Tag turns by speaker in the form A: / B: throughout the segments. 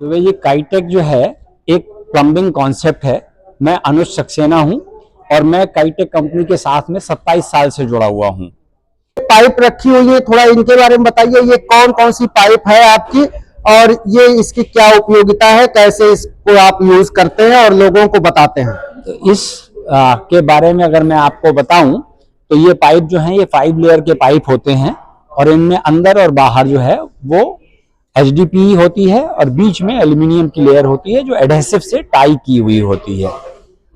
A: तो ये काइटेक जो है एक प्लम्बिंग कॉन्सेप्ट है। मैं अनुज सक्सेना हूं और मैं काइटेक कंपनी के साथ में 27 साल से जुड़ा हुआ हूं।
B: पाइप रखी हुई है, थोड़ा इनके बारे में बताइए। ये कौन कौन सी पाइप है आपकी और ये इसकी क्या उपयोगिता है, कैसे इसको आप यूज करते हैं और लोगों को बताते हैं?
A: तो इस के बारे में अगर मैं आपको बताऊं तो ये पाइप जो है ये 5 लेयर के पाइप होते हैं और इनमें अंदर और बाहर जो है वो HDPE होती है और बीच में एल्यूमिनियम की लेयर होती है जो एडहेसिव से टाई की हुई होती है।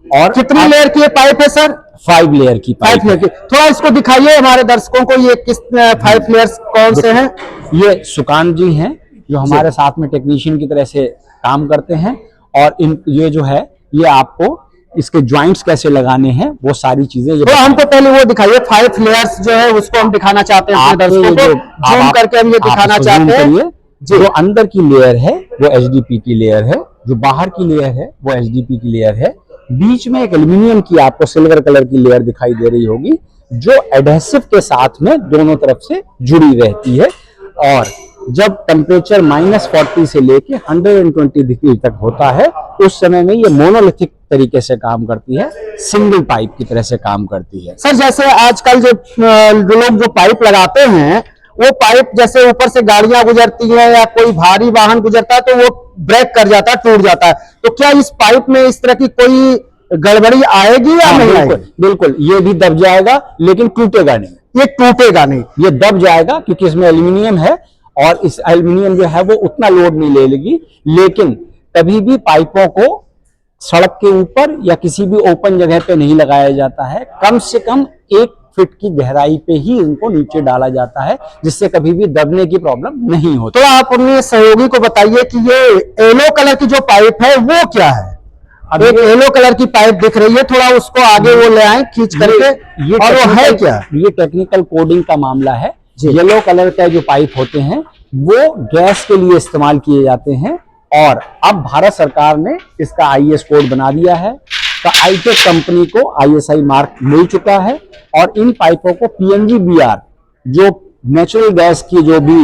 A: और
B: कितनी लेयर की ये पाइप है सर?
A: 5 लेयर की पाइप
B: 5 लेयर की। थोड़ा इसको दिखाइए हमारे दर्शकों को, ये किस 5 लेयर्स कौन से हैं?
A: ये सुकांत जी हैं जो हमारे साथ में टेक्नीशियन की तरह से काम करते हैं और ये जो है ये आपको इसके ज्वाइंट्स कैसे लगाने हैं वो सारी चीजें ये
B: तो हमको पहले वो दिखाइए 5 लेयर्स जो है उसको हम दिखाना चाहते हैं अपने दर्शकों को, जूम करके हम ये दिखाना चाहते हैं।
A: जो अंदर की लेयर है वो HDPE की लेयर है, जो बाहर की लेयर है वो HDPE की लेयर है। बीच में एक एल्यूमिनियम की आपको सिल्वर कलर की लेयर दिखाई दे रही होगी जो एडहेसिव के साथ में दोनों तरफ से जुड़ी रहती है। और जब टेम्परेचर -40 से लेके 120 डिग्री तक होता है उस समय में ये मोनोलिथिक तरीके से काम करती है, सिंगल पाइप की तरह से काम करती है।
B: सर जैसे आजकल जो लोग जो पाइप लगाते हैं वो पाइप जैसे ऊपर से गाड़ियां गुजरती हैं या कोई भारी वाहन गुजरता है तो वो ब्रेक कर जाता है, टूट जाता है। तो क्या इस पाइप में इस तरह की कोई गड़बड़ी आएगी या नहीं आएगी?
A: बिल्कुल, ये भी दब जाएगा लेकिन टूटेगा नहीं।
B: ये टूटेगा नहीं,
A: ये दब जाएगा क्योंकि इसमें एल्यूमिनियम है और इस एल्यूमिनियम जो है वो उतना लोड नहीं ले लेगी। लेकिन कभी भी पाइपों को सड़क के ऊपर या किसी भी ओपन जगह पे नहीं लगाया जाता है। कम से कम 1 फीट की गहराई पे ही इनको नीचे डाला जाता है जिससे कभी भी दबने की प्रॉब्लम नहीं होती।
B: तो आप अपने सहयोगी को बताइए कि ये येलो कलर की जो पाइप है वो क्या है? अब एक येलो कलर की पाइप दिख रही है, थोड़ा उसको आगे वो ले आए खींच करके।
A: ये
B: और वो है क्या?
A: ये टेक्निकल कोडिंग का मामला है। येलो कलर का जो पाइप होते हैं वो गैस के लिए इस्तेमाल किए जाते हैं और अब भारत सरकार ने इसका IS कोड बना दिया है। काइटेक कंपनी को ISI मार्क मिल चुका है और इन पाइपों को PNGBR जो नेचुरल गैस की जो भी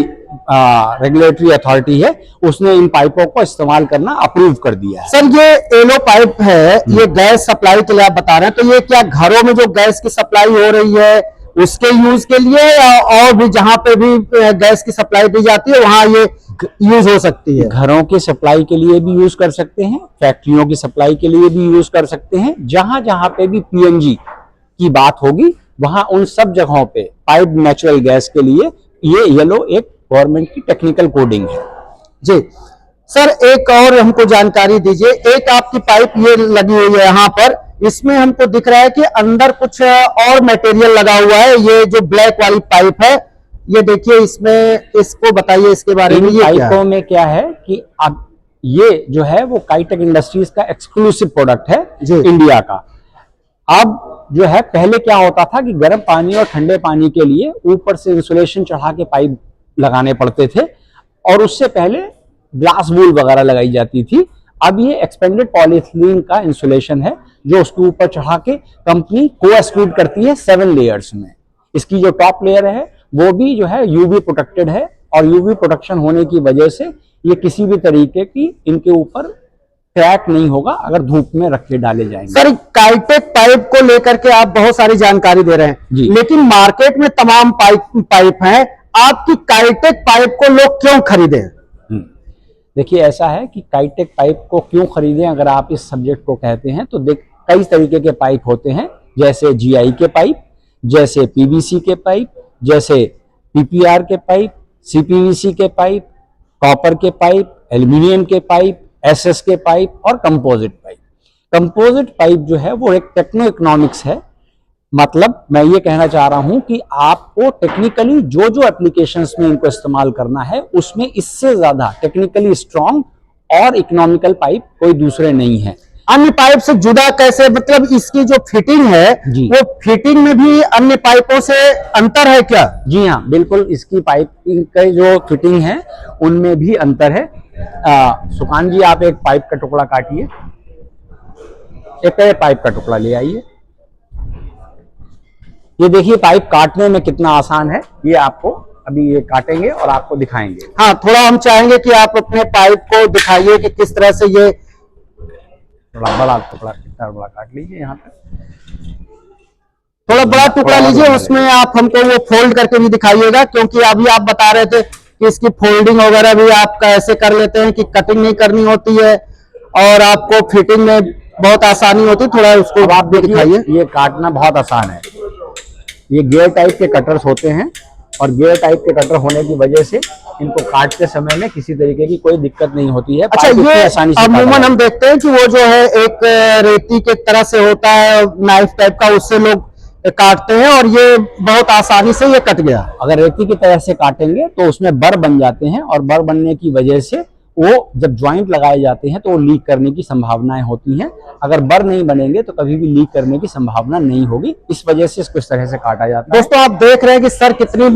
A: रेगुलेटरी अथॉरिटी है उसने इन पाइपों को इस्तेमाल करना अप्रूव कर दिया है।
B: सर ये येलो पाइप है, ये गैस सप्लाई के लिए आप बता रहे हैं, तो ये क्या घरों में जो गैस की सप्लाई हो रही है उसके यूज के लिए या और भी जहां पे भी गैस की सप्लाई दी जाती है वहां ये यूज हो सकती है?
A: घरों की सप्लाई के लिए भी यूज कर सकते हैं, फैक्ट्रियों की सप्लाई के लिए भी यूज कर सकते हैं। जहां जहां पे भी PNG की बात होगी वहां उन सब जगहों पे पाइप नेचुरल गैस के लिए ये येलो एक गवर्नमेंट की टेक्निकल कोडिंग है।
B: जी सर, एक और हमको जानकारी दीजिए। एक आपकी पाइप ये लगी हुई है यहाँ पर, इसमें हमको दिख रहा है कि अंदर कुछ और मटेरियल लगा हुआ है। ये जो ब्लैक वाली पाइप है ये देखिए, इसमें इसको बताइए इसके बारे में। ये
A: पाइपों में क्या है कि अब ये जो है वो काइटेक इंडस्ट्रीज का एक्सक्लूसिव प्रोडक्ट है इंडिया का। अब जो है पहले क्या होता था कि गर्म पानी और ठंडे पानी के लिए ऊपर से इंसुलेशन चढ़ा के पाइप लगाने पड़ते थे और उससे पहले ग्लास वूल वगैरह लगाई जाती थी। अब ये एक्सपेंडेड पॉलीथीन का इंसुलेशन है जो उसके ऊपर चढ़ा के कंपनी को एक्सक्लूड करती है 7 लेयर्स में। इसकी जो टॉप लेयर है वो भी जो है UV प्रोटेक्टेड है और UV प्रोटेक्शन होने की वजह से ये किसी भी तरीके की इनके ऊपर क्रैक नहीं होगा अगर धूप में रख के डाले जाएंगे।
B: सर काइटेक पाइप को लेकर के आप बहुत सारी जानकारी दे रहे हैं लेकिन मार्केट में तमाम पाइप हैं, आपकी काइटेक पाइप को लोग क्यों खरीदें?
A: देखिए ऐसा है कि काइटेक पाइप को क्यों खरीदें अगर आप इस सब्जेक्ट को कहते हैं तो कई तरीके के पाइप होते हैं, जैसे GI के पाइप, जैसे PVC के पाइप, जैसे PPR के पाइप, CPVC के पाइप, कॉपर के पाइप, एल्यूमिनियम के पाइप, SS के पाइप और कंपोजिट पाइप। कंपोजिट पाइप जो है वो एक टेक्नो इकोनॉमिक्स है। मतलब मैं ये कहना चाह रहा हूं कि आपको टेक्निकली जो जो एप्लीकेशंस में इनको इस्तेमाल करना है उसमें इससे ज्यादा टेक्निकली स्ट्रांग और इकोनॉमिकल पाइप कोई दूसरे नहीं है।
B: अन्य पाइप से जुदा कैसे? मतलब इसकी जो फिटिंग है वो फिटिंग में भी अन्य पाइपों से अंतर है क्या?
A: जी हाँ, बिल्कुल। इसकी पाइप का जो फिटिंग है उनमें भी अंतर है। सुकांत जी आप एक पाइप का टुकड़ा काटिए, एक पाइप का टुकड़ा ले आइए। ये देखिए पाइप काटने में कितना आसान है, ये आपको अभी ये काटेंगे और आपको दिखाएंगे।
B: हाँ, थोड़ा हम चाहेंगे कि आप अपने पाइप को दिखाइए कि किस तरह से ये,
A: थोड़ा बड़ा टुकड़ा, कितना बड़ा काट लीजिए यहाँ पे,
B: थोड़ा बड़ा टुकड़ा लीजिए, उसमें आप हमको वो फोल्ड करके भी दिखाइएगा, क्योंकि अभी आप बता रहे थे कि इसकी फोल्डिंग वगैरह भी आप कैसे कर लेते हैं कि कटिंग नहीं करनी होती है और आपको फिटिंग में बहुत आसानी होती है, थोड़ा उसको
A: अब आप
B: भी दिखाइए।
A: ये काटना बहुत आसान है। ये गियर टाइप के कटर्स होते हैं और गियर टाइप के कटर होने की वजह से इनको काटते समय में किसी तरीके की कोई दिक्कत नहीं होती है।
B: अच्छा, ये अमूमन हम देखते हैं कि वो जो है एक रेती के तरह से होता है, नाइफ टाइप का, उससे लोग काटते हैं और ये बहुत आसानी से ये कट गया।
A: अगर रेती की तरह से काटेंगे तो उसमें बर बन जाते हैं और बर बनने की वजह से वो जब ज्वाइंट लगाए जाते हैं तो वो लीक करने की संभावनाएं होती हैं। अगर बर नहीं बनेंगे तो कभी भी लीक करने की संभावना नहीं होगी, इस वजह से इसको इस तरह से काटा जाता है।
B: दोस्तों, आप देख रहे हैं कि सर कितनी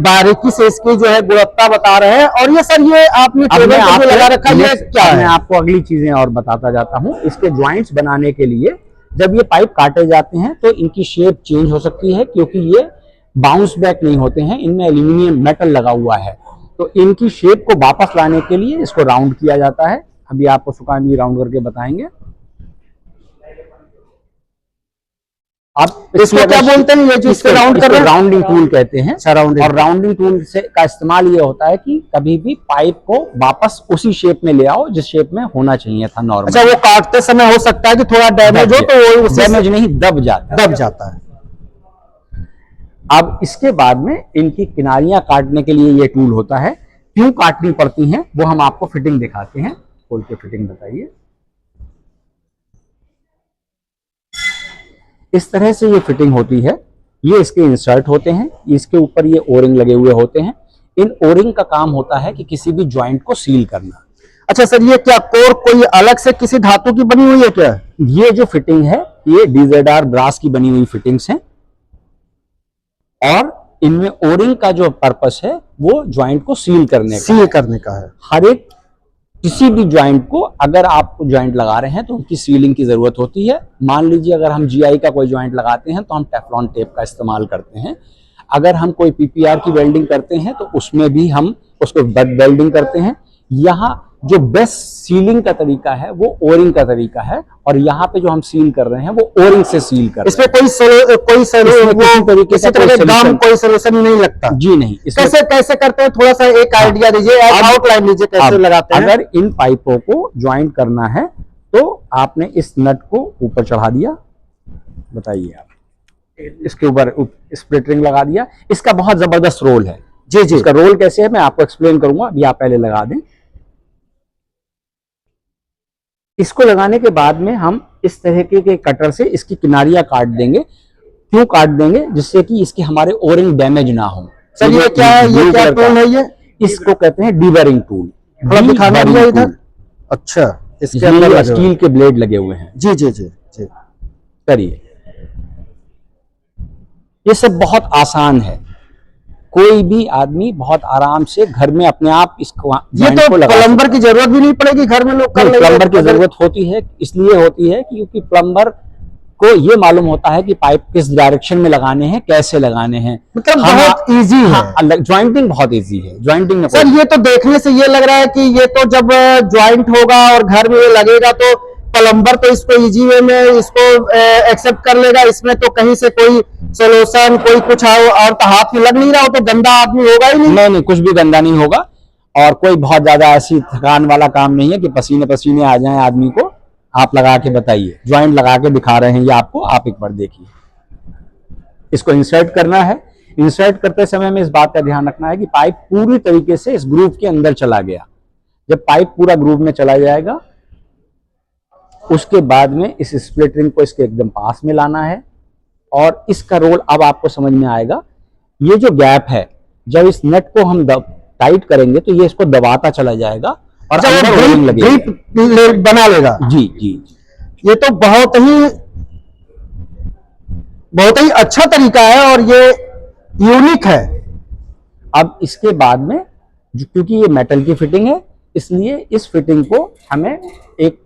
B: बारीकी से इसकी जो है गुणवत्ता बता रहे हैं। और ये सर, ये आपने टेबल पर जो लगा रखा है, ये क्या है?
A: मैं आपको अगली चीजें और बताता जाता हूँ। इसके ज्वाइंट्स बनाने के लिए जब ये पाइप काटे जाते हैं तो इनकी शेप चेंज हो सकती है, क्योंकि ये बाउंस बैक नहीं होते हैं, इनमें एल्यूमिनियम मेटल लगा हुआ है। तो इनकी शेप को वापस लाने के लिए इसको राउंड किया जाता है। अभी आपको सुकान जी राउंड करके बताएंगे। आप
B: इसको क्या बोलते हैं, ये जो इसको राउंड कर रहे हैं?
A: राउंडिंग टूल कहते हैं। और राउंडिंग टूल से का इस्तेमाल ये होता है कि कभी भी पाइप को वापस उसी शेप में ले आओ जिस शेप में होना चाहिए था नॉर्मल।
B: अच्छा, वो काटते समय हो सकता है कि थोड़ा डैमेज हो, तो वो
A: डैमेज नहीं, दब जाता है। अब इसके बाद में इनकी किनारियां काटने के लिए ये टूल होता है। क्यों काटनी पड़ती हैं वो हम आपको फिटिंग दिखाते हैं। खोल के फिटिंग बताइए। इस तरह से ये फिटिंग होती है। ये इसके इंसर्ट होते हैं, इसके ऊपर ये ओरिंग लगे हुए होते हैं। इन ओरिंग का काम होता है कि किसी भी ज्वाइंट को सील करना।
B: अच्छा सर, ये क्या कोर कोई अलग से किसी धातु की बनी हुई है क्या?
A: ये जो फिटिंग है ये DZR ब्रास की बनी हुई फिटिंग्स हैं और इनमें ओरिंग का जो पर्पस है वो ज्वाइंट को सील करने का है। हर एक किसी भी ज्वाइंट को अगर आप ज्वाइंट लगा रहे हैं तो उनकी सीलिंग की जरूरत होती है। मान लीजिए अगर हम GI का कोई ज्वाइंट लगाते हैं तो हम टेफ्लॉन टेप का इस्तेमाल करते हैं। अगर हम कोई PPR की वेल्डिंग करते हैं तो उसमें भी हम उसको बट वेल्डिंग करते हैं। यहाँ जो बेस्ट सीलिंग का तरीका है वो ओरिंग का तरीका है और यहाँ पे जो हम सील कर रहे हैं वो ओरिंग से सील कर रहे हैं।
B: इसमें कोई सोल्यूशन नहीं लगता?
A: जी नहीं।
B: कैसे करते हैं, थोड़ा सा एक आइडिया दीजिए, आउटलाइन दीजिए कैसे लगाते हैं।
A: अगर इन पाइपों को ज्वाइंट करना है तो आपने इस नट को ऊपर चढ़ा दिया, बताइए आप, इसके ऊपर स्प्लिट रिंग लगा दिया। इसका बहुत जबरदस्त रोल है।
B: जी जी,
A: इसका रोल कैसे है मैं आपको एक्सप्लेन करूंगा, अभी आप पहले लगा दें। इसको लगाने के बाद में हम इस तरह के कटर से इसकी किनारियां काट देंगे। क्यों काट देंगे? जिससे कि इसके हमारे ओरिंग डैमेज ना हो।
B: सर ये क्या है, ये क्या टूल है? ये
A: इसको कहते हैं डीबरिंग टूल।
B: थोड़ा दिखाना भी है इधर। अच्छा, इसके अंदर
A: स्टील के ब्लेड लगे हुए हैं।
B: जी जी जी जी,
A: करिए। ये सब बहुत आसान है, कोई भी आदमी बहुत आराम से घर में अपने आप इसको,
B: ये तो प्लम्बर की जरूरत भी नहीं पड़ेगी, घर में लोग कर लेंगे।
A: प्लम्बर की जरूरत होती है, इसलिए होती है क्योंकि प्लम्बर को ये मालूम होता है कि पाइप किस डायरेक्शन में लगाने हैं, कैसे लगाने हैं।
B: मतलब बहुत इजी है।
A: ज्वाइंटिंग बहुत इजी है। ज्वाइंटिंग में
B: सर ये तो देखने से ये लग रहा है कि ये तो जब ज्वाइंट होगा और घर में ये लगेगा तो प्लम्बर तो इसको इजी वे में इसको एक्सेप्ट कर लेगा। इसमें तो कहीं से कोई सोल्यूशन कोई कुछ और तो हाथ में लग नहीं रहा हो तो गंदा आदमी होगा ही नहीं।
A: नहीं, कुछ भी गंदा नहीं होगा और कोई बहुत ज्यादा ऐसी थकान वाला काम नहीं है कि पसीने पसीने आ जाएं आदमी को। आप लगा के बताइए, ज्वाइंट लगा के दिखा रहे हैं ये आपको, आप एक बार देखिए। इसको इंसर्ट करना है। इंसर्ट करते समय में इस बात का ध्यान रखना है कि पाइप पूरी तरीके से इस ग्रूव के अंदर चला गया। जब पाइप पूरा ग्रूव में चला जाएगा उसके बाद में इस स्प्लिट रिंग को इसके एकदम पास में लाना है और इसका रोल अब आपको समझ में आएगा। ये जो गैप है, जब इस नट को हम टाइट करेंगे तो ये इसको दबाता चला जाएगा और
B: ग्रिप बना लेगा।
A: जी जी,
B: ये तो बहुत ही अच्छा तरीका है और ये यूनिक है।
A: अब इसके बाद में क्योंकि ये मेटल की फिटिंग है इसलिए इस फिटिंग को हमें एक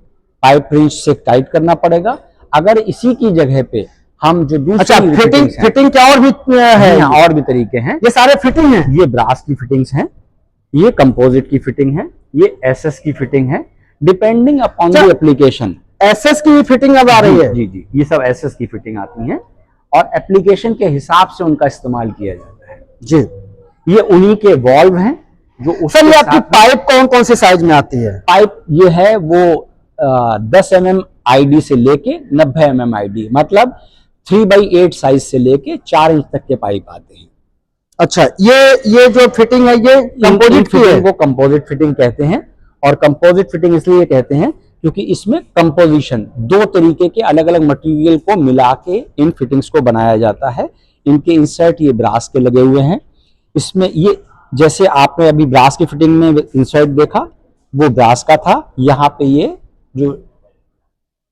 A: पाइप रिंच से टाइट करना पड़ेगा। अगर इसी की जगह पे हम जो दूसरी
B: अच्छा, फिटिंग
A: fittings हैं,
B: फिटिंग क्या और भी है?
A: हाँ, और भी तरीके हैं।
B: ये सारे फिटिंग हैं?
A: ये ब्रास की फिटिंग्स हैं, ये कंपोजिट की फिटिंग है, ये एसएस की फिटिंग है, depending upon the application.
B: SS की फिटिंग अब आ रही है?
A: जी जी, ये सब एसएस की फिटिंग आती हैं और एप्लीकेशन के हिसाब से उनका इस्तेमाल किया जाता है
B: जी।
A: ये उन्हीं के वॉल्व हैं जो
B: सर, ये आपकी पाइप कौन कौन से साइज में आती है?
A: पाइप ये है वो 10 mm आईडी से लेके 90 mm आईडी, मतलब 3/8 साइज से लेके 4 इंच तक के पाइप आते हैं।
B: अच्छा, ये जो फिटिंग है ये कंपोजिट की है?
A: को कंपोजिट फिटिंग कहते हैं। और कंपोजिट फिटिंग इसलिए कहते हैं क्योंकि इसमें कंपोजिशन दो तरीके के अलग अलग मटेरियल को मिला के इन फिटिंग्स को बनाया जाता है। इनके इंसर्ट ये ब्रास के लगे हुए हैं। इसमें ये जैसे आपने अभी ब्रास की फिटिंग में इंसर्ट देखा वो ब्रास का था, यहाँ पे ये जो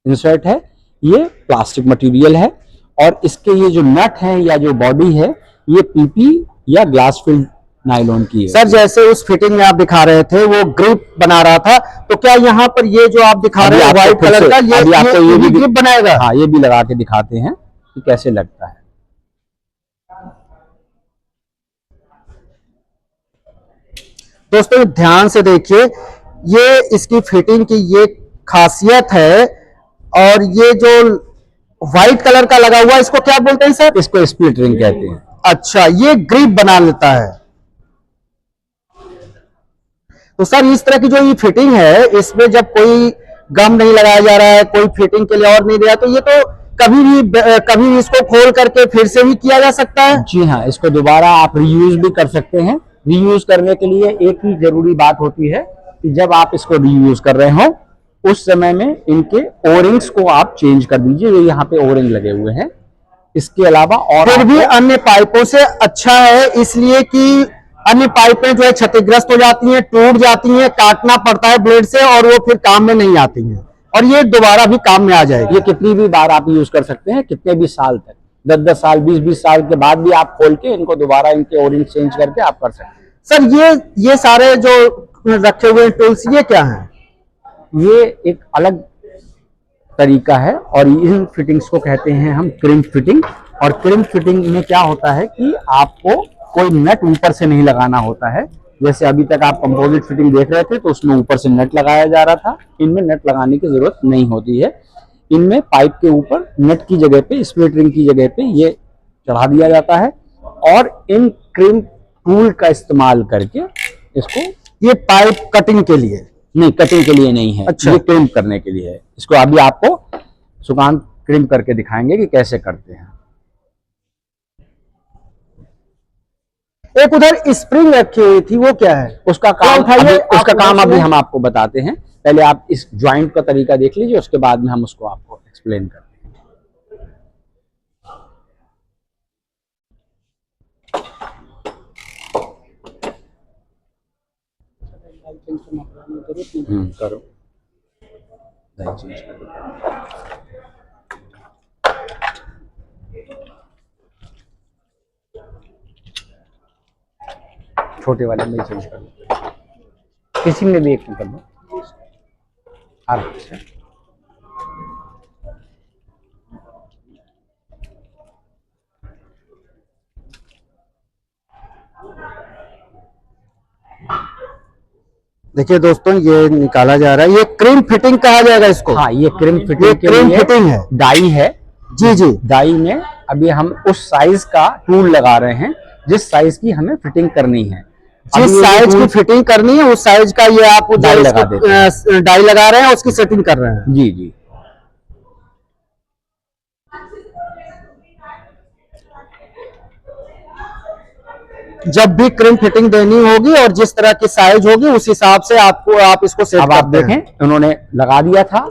A: इंसर्ट है ये प्लास्टिक मटेरियल है और इसके ये जो नट है या जो बॉडी है ये पीपी या ग्लास फिल्ड नायलॉन की है।
B: सर, जैसे उस फिटिंग में आप दिखा रहे थे वो ग्रिप बना रहा था, तो क्या यहाँ पर ये जो आप दिखा रहे हैं व्हाइट कलर का ये भी ग्रिप बनाएगा?
A: हाँ, ये भी लगा के दिखाते हैं कि कैसे लगता है।
B: दोस्तों ध्यान से देखिए, ये इसकी फिटिंग की ये खासियत है। और ये जो व्हाइट कलर का लगा हुआ है इसको क्या बोलते हैं सर?
A: इसको स्प्लिट रिंग कहते हैं।
B: अच्छा, ये ग्रिप बना लेता है। तो सर, इस तरह की जो ये फिटिंग है इसमें जब कोई गम नहीं लगाया जा रहा है, कोई फिटिंग के लिए और नहीं दिया, तो ये तो कभी भी इसको खोल करके फिर से भी किया जा सकता है?
A: जी हाँ, इसको दोबारा आप रीयूज भी कर सकते हैं। रीयूज करने के लिए एक ही जरूरी बात होती है कि जब आप इसको रीयूज कर रहे हो उस समय में इनके ओरिंग्स को आप चेंज कर दीजिए। ये यहाँ पे ओरिंग लगे हुए हैं। इसके अलावा और
B: फिर भी अन्य पाइपों से अच्छा है, इसलिए कि अन्य पाइपें जो है क्षतिग्रस्त हो जाती हैं, टूट जाती हैं, काटना पड़ता है ब्लेड से और वो फिर काम में नहीं आती हैं। और ये दोबारा भी काम में आ जाएगी।
A: ये कितनी भी बार आप यूज कर सकते हैं, कितने भी साल तक, 10-10 साल 20-20 साल के बाद भी आप खोल के इनको दोबारा इनके ओरिंग चेंज करके आप कर सकते हैं।
B: सर, ये सारे जो रखे हुए टूल्स ये क्या हैं?
A: ये एक अलग तरीका है और इन फिटिंग्स को कहते हैं हम क्रिम्प फिटिंग। और क्रिम्प फिटिंग में क्या होता है कि आपको कोई नट ऊपर से नहीं लगाना होता है। जैसे अभी तक आप कंपोजिट फिटिंग देख रहे थे तो उसमें ऊपर से नट लगाया जा रहा था, इनमें नट लगाने की जरूरत नहीं होती है। इनमें पाइप के ऊपर नट की जगह पे, स्प्लिट रिंग की जगह पे ये चढ़ा दिया जाता है और इन क्रिम्प टूल का इस्तेमाल करके इसको,
B: ये पाइप कटिंग के लिए
A: नहीं, कटिंग के लिए नहीं है।
B: अच्छा,
A: ये क्रिम्प करने के लिए है। इसको अभी आपको सुकांत क्रिम्प करके दिखाएंगे कि कैसे करते हैं।
B: एक उधर स्प्रिंग रखी हुई थी, वो क्या है?
A: उसका काम अभी हम आपको बताते हैं। पहले आप इस ज्वाइंट का तरीका देख लीजिए, उसके बाद में हम उसको आपको एक्सप्लेन करते हैं। करो, चेंज करो। छोटे वाले में चेंज कर दो, किसी में भी एक में कर दो आराम से।
B: देखिए दोस्तों, ये निकाला जा रहा है। ये क्रीम फिटिंग कहा जाएगा इसको?
A: हाँ, ये क्रीम फिटिंग
B: ये
A: के
B: क्रीम
A: लिए
B: फिटिंग है।
A: डाई है।
B: जी जी।
A: डाई में अभी हम उस साइज का टूल लगा रहे हैं जिस साइज की हमें फिटिंग करनी है।
B: जिस साइज की फिटिंग करनी है उस साइज का ये आप डाई लगा रहे हैं, उसकी सेटिंग कर रहे हैं।
A: जी जी।
B: जब भी क्रीम फिटिंग देनी होगी और जिस तरह की साइज होगी उस हिसाब से आप इसको सेट
A: अब आप देखें, उन्होंने लगा दिया था,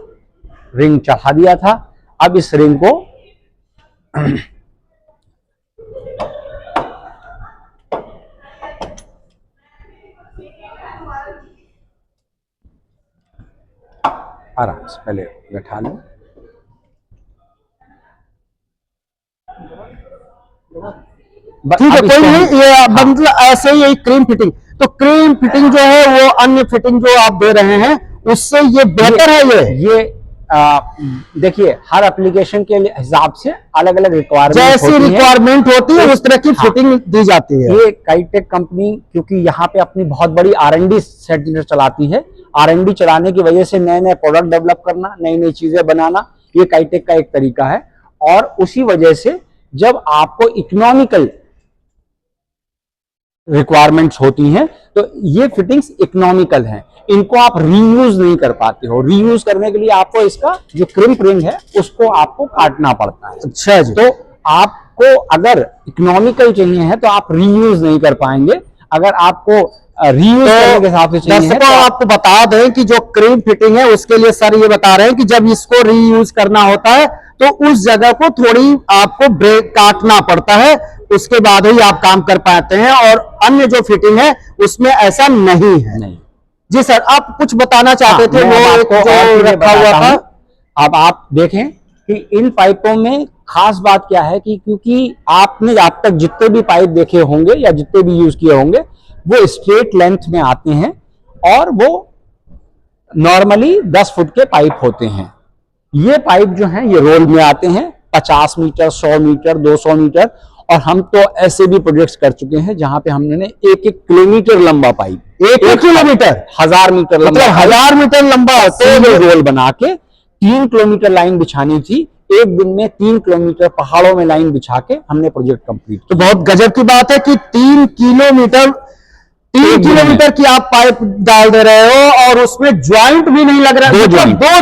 A: रिंग चढ़ा दिया था। अब इस रिंग को आराम से पहले बैठा लो।
B: ठीक है, कोई नहीं। ये मतलब ऐसे ही क्रीम फिटिंग, तो क्रीम फिटिंग जो है वो अन्य फिटिंग जो आप दे रहे हैं उससे ये बेहतर है। ये
A: देखिए हर एप्लीकेशन के हिसाब से अलग अलग रिक्वायरमेंट
B: जैसी रिक्वायरमेंट होती है उस तरह की फिटिंग दी जाती है।
A: ये काइटेक कंपनी क्योंकि यहाँ पे अपनी बहुत बड़ी R&D सेंटर चलाती है, R&D चलाने की वजह से नए नए प्रोडक्ट डेवलप करना, नई नई चीजें बनाना, ये काइटेक का एक तरीका है। और उसी वजह से जब आपको इकोनॉमिकल रिक्वायरमेंट्स होती हैं तो ये फिटिंग्स इकोनॉमिकल हैं, इनको आप रीयूज नहीं कर पाते हो। रीयूज करने के लिए आपको इसका जो क्रिम्प रिंग है उसको आपको काटना पड़ता है।
B: अच्छा जी।
A: तो आपको अगर इकोनॉमिकल चाहिए है तो आप रीयूज नहीं कर पाएंगे। अगर आपको रीयूज करने के हिसाब से चाहिए है
B: तो आपको बता दें कि जो क्रीम फिटिंग है उसके लिए सर ये बता रहे हैं कि जब इसको रीयूज करना होता है तो उस जगह को थोड़ी आपको ब्रेक काटना पड़ता है, उसके बाद ही आप काम कर पाते हैं, और अन्य जो फिटिंग है उसमें ऐसा नहीं है।
A: नहीं।
B: जी सर, आप कुछ बताना चाहते थे, वो एक जो रखा हुआ था।
A: अब आप देखें कि इन पाइपों में खास बात क्या है कि क्योंकि आपने अब तक जितने भी पाइप देखे होंगे या जितने भी यूज किए होंगे वो स्ट्रेट लेंथ में आते हैं और वो नॉर्मली 10 फुट के पाइप होते हैं। ये पाइप जो हैं ये रोल में आते हैं, 50 मीटर, 100 मीटर, 200 मीटर, और हम तो ऐसे भी प्रोजेक्ट्स कर चुके हैं जहां पे हमने 1-1 किलोमीटर लंबा पाइप,
B: 1 किलोमीटर,
A: 1000 मीटर लंबा,
B: 1000 मीटर लंबा
A: रोल बना के 3 किलोमीटर लाइन बिछानी थी। एक दिन में 3 किलोमीटर पहाड़ों में लाइन बिछा के हमने प्रोजेक्ट कंप्लीट।
B: तो बहुत गजब की बात है कि 3 किलोमीटर की आप पाइप डाल दे रहे हो और उसमें ज्वाइंट भी नहीं लग रहा है, दो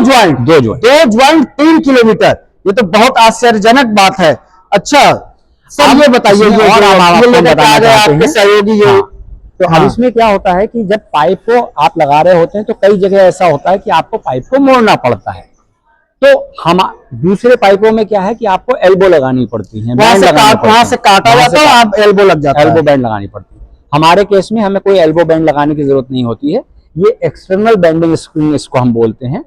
B: ज्वाइंट 3 किलोमीटर, ये तो बहुत आश्चर्यजनक बात है। अच्छा सर ये बताइए,
A: और
B: आपके सहयोगी ये
A: तो अब इसमें क्या होता है कि जब पाइप को आप लगा रहे होते हैं तो कई जगह ऐसा होता है कि आपको पाइप को मोड़ना पड़ता है। तो हम दूसरे पाइपों में क्या है कि आपको एल्बो लगानी पड़ती है,
B: वहां से काटा जाता है, आप एल्बो लग जाता है,
A: एल्बो बैंड लगानी पड़ती है। हमारे केस में हमें कोई एल्बो बैंड लगाने की जरूरत नहीं होती है। ये एक्सटर्नल बैंडिंग स्क्रीन इसको हम बोलते हैं।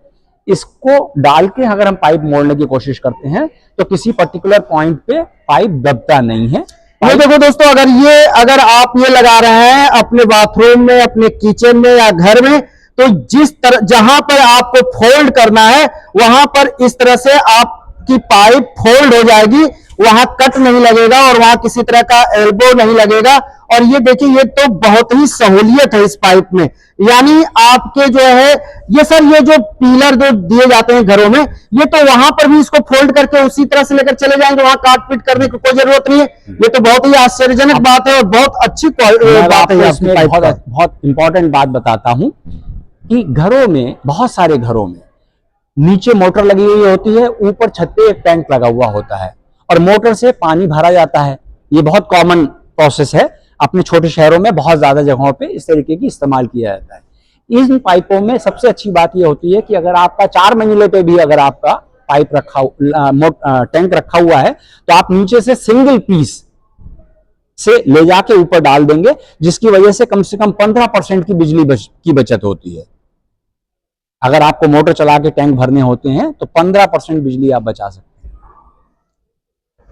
A: इसको डाल के अगर हम पाइप मोड़ने की कोशिश करते हैं तो किसी पर्टिकुलर पॉइंट पे पाइप दबता नहीं है।
B: ये देखो दोस्तों, अगर आप ये लगा रहे हैं अपने बाथरूम में, अपने किचन में या घर में, तो जिस तरह जहां पर आपको फोल्ड करना है वहां पर इस तरह से आपकी पाइप फोल्ड हो जाएगी, वहां कट नहीं लगेगा और वहां किसी तरह का एल्बो नहीं लगेगा। और ये देखिए, ये तो बहुत ही सहूलियत है इस पाइप में। यानी आपके जो है ये सर, ये जो पिलर जो दिए जाते हैं घरों में, ये तो वहां पर भी इसको फोल्ड करके उसी तरह से लेकर चले जाएंगे, वहां काट पीट करने की कोई जरूरत नहीं है। ये तो बहुत ही आश्चर्यजनक बात है और बहुत अच्छी बात है।
A: इसमें बहुत इंपॉर्टेंट बात बताता हूं कि घरों में, बहुत सारे घरों में नीचे मोटर लगी हुई होती है, ऊपर छत पे एक टैंक लगा हुआ होता है और मोटर से पानी भरा जाता है। ये बहुत कॉमन प्रोसेस है, अपने छोटे शहरों में बहुत ज्यादा जगहों पे इस तरीके की इस्तेमाल किया जाता है। इन पाइपों में सबसे अच्छी बात यह होती है कि अगर आपका 4 मंजिले पे भी अगर आपका पाइप टैंक रखा हुआ है तो आप नीचे से सिंगल पीस से ले जाके ऊपर डाल देंगे, जिसकी वजह से कम 15% की बिजली की बचत होती है। अगर आपको मोटर चला के टैंक भरने होते हैं तो 15% बिजली आप बचा सकते हैं।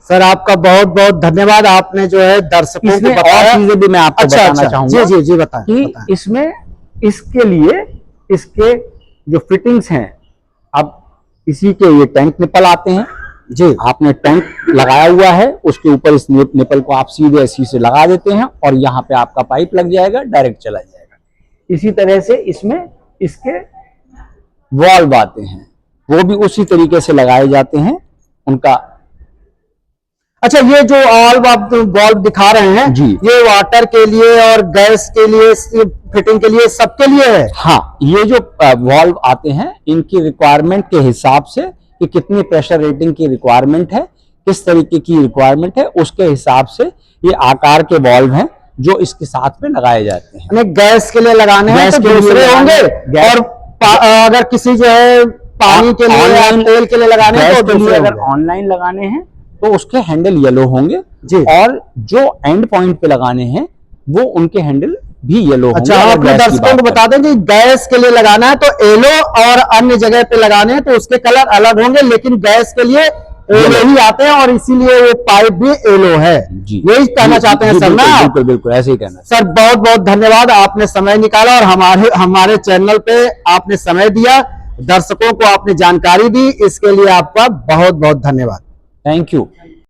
B: सर आपका बहुत बहुत धन्यवाद, आपने जो है दर्शकों को बताया।
A: और चीजें भी मैं आपको बताना चाहूंगा।
B: जी बताएं
A: कि इसमें इसके लिए इसके जो फिटिंग्स हैं, अब इसी के ये टैंक निपल आते हैं जी। आपने टैंक लगाया हुआ है, उसके ऊपर इस निपल को आप सीधे ऐसी से लगा देते हैं और यहाँ पे आपका पाइप लग जाएगा, डायरेक्ट चला जाएगा। इसी तरह से इसमें इसके वॉल्व आते हैं, वो भी उसी तरीके से लगाए जाते हैं उनका।
B: अच्छा, ये जो आप वॉल्व दिखा रहे हैं जी, ये वाटर के लिए और गैस के लिए, फिटिंग के लिए, सबके लिए है?
A: हाँ, ये जो वॉल्व आते हैं इनकी रिक्वायरमेंट के हिसाब से कि कितनी प्रेशर रेटिंग की रिक्वायरमेंट है, किस तरीके की रिक्वायरमेंट है, उसके हिसाब से ये आकार के वॉल्व हैं जो इसके साथ में लगाए जाते हैं।
B: गैस के लिए लगाने हैं तो दूसरे होंगे, और अगर किसी जो है पानी के लिए या तेल के लिए लगाने हैं तो दूसरे।
A: अगर ऑनलाइन लगाने हैं तो उसके हैंडल येलो होंगे जी, और जो एंड पॉइंट पे लगाने हैं वो उनके हैंडल भी येलो होंगे।
B: अच्छा, आप अपने दर्शकों को बता दें कि गैस के लिए लगाना है तो येलो, और अन्य जगह पे लगाने हैं तो उसके कलर अलग होंगे, लेकिन गैस के लिए येलो ही आते हैं और इसीलिए वो पाइप भी येलो है। यही कहना चाहते हैं सर ना?
A: बिल्कुल बिल्कुल ऐसे ही कहना।
B: सर बहुत बहुत धन्यवाद, आपने समय निकाला और हमारे चैनल पे आपने समय दिया। दर्शकों को आपने जानकारी दी, इसके लिए आपका बहुत बहुत धन्यवाद।
A: Thank you.